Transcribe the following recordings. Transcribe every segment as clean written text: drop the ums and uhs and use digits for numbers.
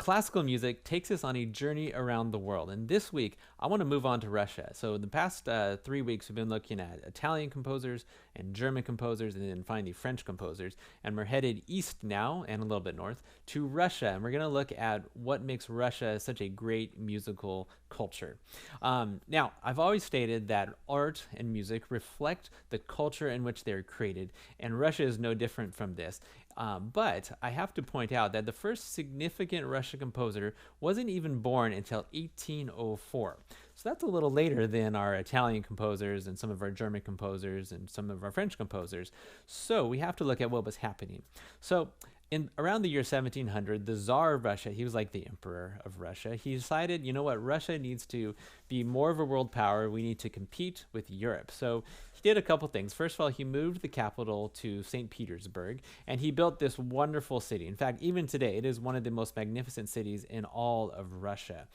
classical music takes us on a journey around the world. And this week, I want to move on to Russia. So the past 3 weeks, we've been looking at Italian composers and German composers and then finally French composers. And we're headed east now and a little bit north to Russia. And we're going to look at what makes Russia such a great musical culture. Now, I've always stated that art and music reflect the culture in which they're created. And Russia is no different from this. But I have to point out that the first significant Russian composer wasn't even born until 1804. So that's a little later than our Italian composers and some of our German composers and some of our French composers. So we have to look at what was happening. So in around the year 1700, the Czar of Russia, he was like the emperor of Russia. He decided, you know what, Russia needs to be more of a world power. We need to compete with Europe. So he did a couple things. First of all, he moved the capital to St. Petersburg, and he built this wonderful city. In fact, even today, it is one of the most magnificent cities in all of Russia.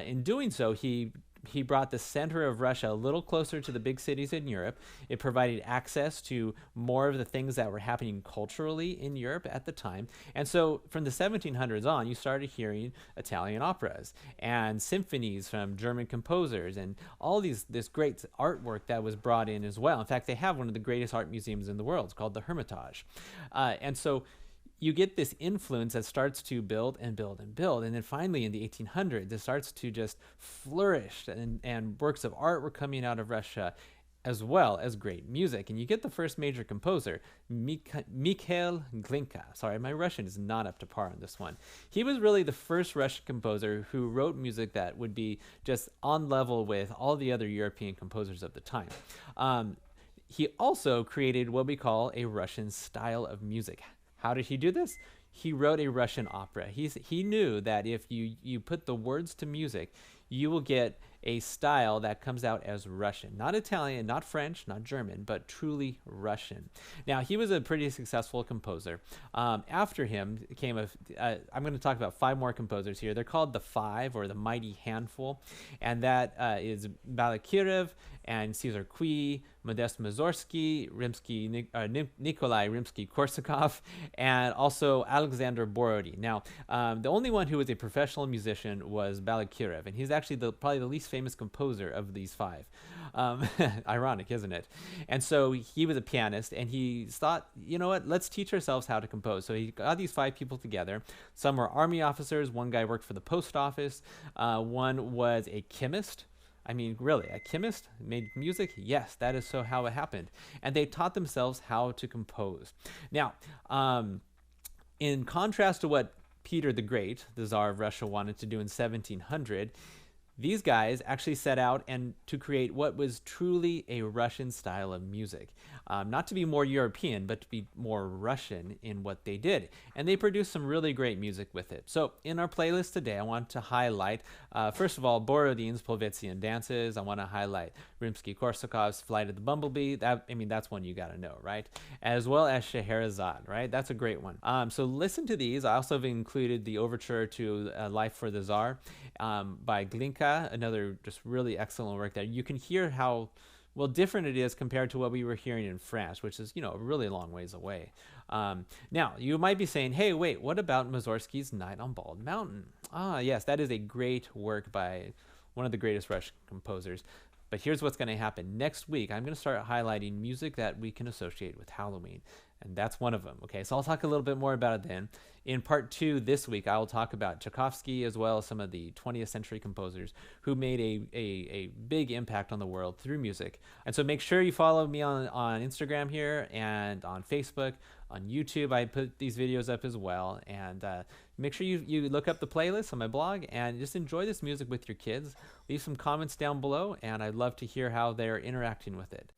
In doing so, he brought the center of Russia a little closer to the big cities in Europe. It provided access to more of the things that were happening culturally in Europe at the time. And so from the 1700s on, you started hearing Italian operas and symphonies from German composers and all this great artwork that was brought in as well. In fact, they have one of the greatest art museums in the world. It's called the Hermitage. And so you get this influence that starts to build and build and build. And then finally in the 1800s, it starts to just flourish and works of art were coming out of Russia as well as great music. And you get the first major composer, Mikhail Glinka. Sorry, my Russian is not up to par on this one. He was really the first Russian composer who wrote music that would be just on level with all the other European composers of the time. He also created what we call a Russian style of music. How did he do this? He wrote a Russian opera. He knew that if you put the words to music, you will get a style that comes out as Russian. Not Italian, not French, not German, but truly Russian. Now, he was a pretty successful composer. After him came I'm going to talk about 5 more composers here. They're called the Five or the Mighty Handful. And that is Balakirev and Caesar Cui, Modest Mussorgsky, Nikolai Rimsky-Korsakov, and also Alexander Borodin. Now, the only one who was a professional musician was Balakirev, and he's actually probably the least famous composer of these 5. Ironic, isn't it? And so he was a pianist, and he thought, you know what, let's teach ourselves how to compose. So he got these 5 people together. Some were army officers. One guy worked for the post office. One was a chemist. I mean, really, a chemist made music? Yes, that is so how it happened. And they taught themselves how to compose. Now, in contrast to what Peter the Great, the Tsar of Russia, wanted to do in 1700, these guys actually set out to create what was truly a Russian style of music. Not to be more European, but to be more Russian in what they did. And they produced some really great music with it. So in our playlist today, I want to highlight, first of all, Borodin's Polvetzian Dances. I want to highlight Rimsky-Korsakov's Flight of the Bumblebee. That's one you got to know, right? As well as Scheherazade, right? That's a great one. So listen to these. I also have included the overture to Life for the Tsar by Glinka. Another just really excellent work there. You can hear how different it is compared to what we were hearing in France, which is, a really long ways away. Now, you might be saying, hey, wait, what about Mussorgsky's Night on Bald Mountain? Ah, yes, that is a great work by one of the greatest Russian composers. But here's what's going to happen. Next week, I'm going to start highlighting music that we can associate with Halloween. And that's one of them. Okay, so I'll talk a little bit more about it then. In part 2 this week, I will talk about Tchaikovsky as well as some of the 20th century composers who made a big impact on the world through music. And so make sure you follow me on Instagram here and on Facebook, on YouTube. I put these videos up as well. And make sure you look up the playlist on my blog and just enjoy this music with your kids. Leave some comments down below, and I'd love to hear how they're interacting with it.